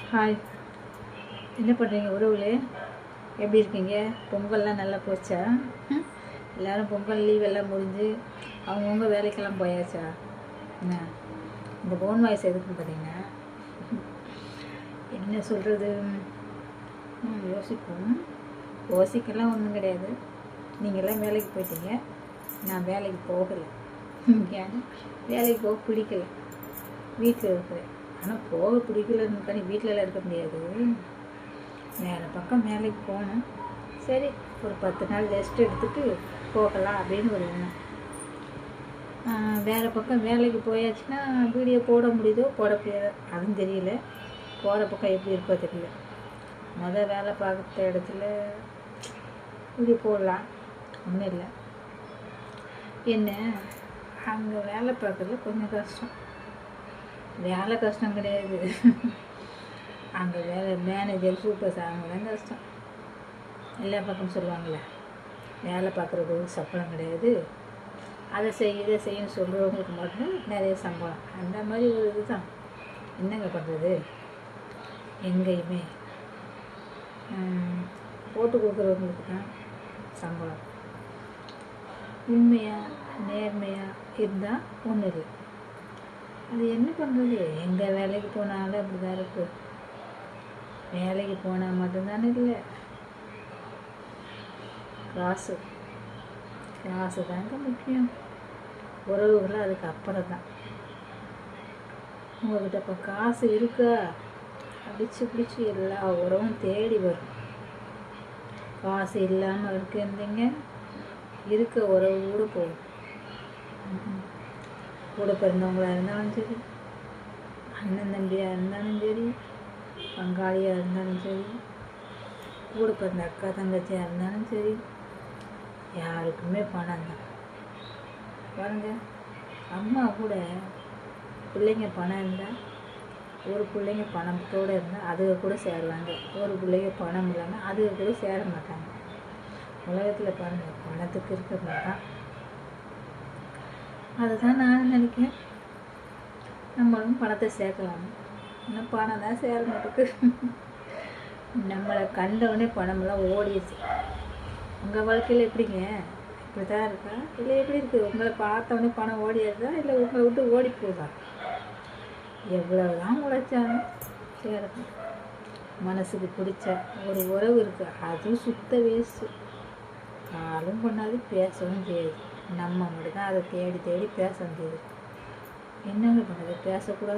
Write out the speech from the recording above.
Hi, என்ன பண்ணுறீங்க உறவுகளே? எப்படி இருக்கீங்க? பொங்கல்லாம் நல்லா போச்சா? எல்லோரும் பொங்கல் லீவ் எல்லாம் முடிஞ்சு அவங்கவுங்க வேலைக்கெல்லாம் போயாச்சா? என்ன இந்த போன் வாய்ஸ் எதுக்குன்னு பார்த்தீங்கன்னா, என்ன சொல்கிறது, யோசிக்கலாம் ஒன்றும் கிடையாது. நீங்கள்லாம் வேலைக்கு போயிட்டீங்க, நான் வேலைக்கு போகலை. ஏன்னா வேலைக்கு போக பிடிக்கலை, வீட்டில் இருக்கிறேன். ஆனால் போக பிடிக்கலன்னு பண்ணி வீட்டிலலாம் இருக்க முடியாது. வேறு பக்கம் வேலைக்கு போனேன். சரி, ஒரு 10 நாள் ரெஸ்ட் எடுத்துகிட்டு போகலாம் அப்படின்னு ஒரு எண்ணம். வேறு பக்கம் வேலைக்கு போயாச்சுன்னா வீடியோ போட முடியுதோ போட முடியாதோ அதுவும் தெரியல. போகிற பக்கம் எப்படி இருக்கோ தெரியல. வேலை பார்க்குற இடத்துல வீடியோ போடலாம், ஒன்றும் இல்லை. என்ன அங்கே வேலை பார்க்குறது கொஞ்சம் கஷ்டம். வேலை கஷ்டம் கிடையாது, அங்கே மேனேஜர் சூப்பர் அவங்க தான் கஷ்டம். எல்லா பக்கம் சொல்லுவாங்களே, வேலை பார்க்குறது சம்பளம் கிடையாது, அதை இதை செய்யன்னு சொல்கிறவங்களுக்கு மட்டும் நிறைய சம்பளம். அந்த மாதிரி ஒரு இது தான். என்னங்க பண்ணுறது? எங்கேயுமே போட்டு கொடுக்குறவங்களுக்கு தான் சம்பளம். உண்மையாக நேர்மையாக இருந்தால் ஒன்றும் இல்லை. அது என்ன பண்ணுறது? எங்கே வேலைக்கு போனாலும் அப்படி தான் இருக்குது. வேலைக்கு போனால் மட்டும்தானே இல்லை, காசு தாங்க முக்கியம். உறவுகள் அதுக்கு அப்புறம் தான். உங்கள்கிட்ட இப்போ காசு இருக்கா, பிடிச்சி எல்லா உறவும் தேடி வரும். காசு இல்லாமல் இருந்தீங்க, இருக்க உறவு கூட போகும். கூட பிறந்தவங்களாக இருந்தாலும் சரி, அண்ணன் தம்பியாக இருந்தாலும் சரி, பங்காளியாக இருந்தாலும் சரி, கூட பிறந்த அக்கா தங்கச்சியாக இருந்தாலும் சரி, யாருக்குமே பணம் தான். பாருங்க, அம்மா கூட பிள்ளைங்க பணம் இருந்தால், ஒரு பிள்ளைங்க பணத்தோடு இருந்தால் அதுக கூட சேருவாங்க. ஒரு பிள்ளைங்க பணம் இல்லாமல் அதுக கூட சேர மாட்டாங்க. உலகத்தில் பாருங்கள், பணத்துக்கு இருக்கிறது தான். அதுதான் நான் நினைக்கிறேன். நம்மளும் பணத்தை சேர்க்கலாம். இன்னும் பணம் தான் சேர மாட்டேங்குது. நம்மளை கண்டவுடனே பணமெல்லாம் ஓடிடுச்சு. உங்கள் வாழ்க்கையில் எப்படிங்க? இப்படி தான் இருக்கா, இல்லை எப்படி இருக்குது? உங்களை பார்த்தவொடனே பணம் ஓடிடுதா, இல்லை உங்களை விட்டு ஓடி போகுதா? எவ்வளவுதான் உழைச்சாலும் சேரணும். மனசுக்கு பிடிச்ச ஒரு உறவு இருக்குது, அதுவும் சுத்த வேஸ்ட்டு. காலும் பண்ணாது, பேசவும் செய்யாது. நம்ம மட்டும்தான் அதை தேடி பேச முடியுது. என்னங்க பண்ணுறது? பேசக்கூடாது.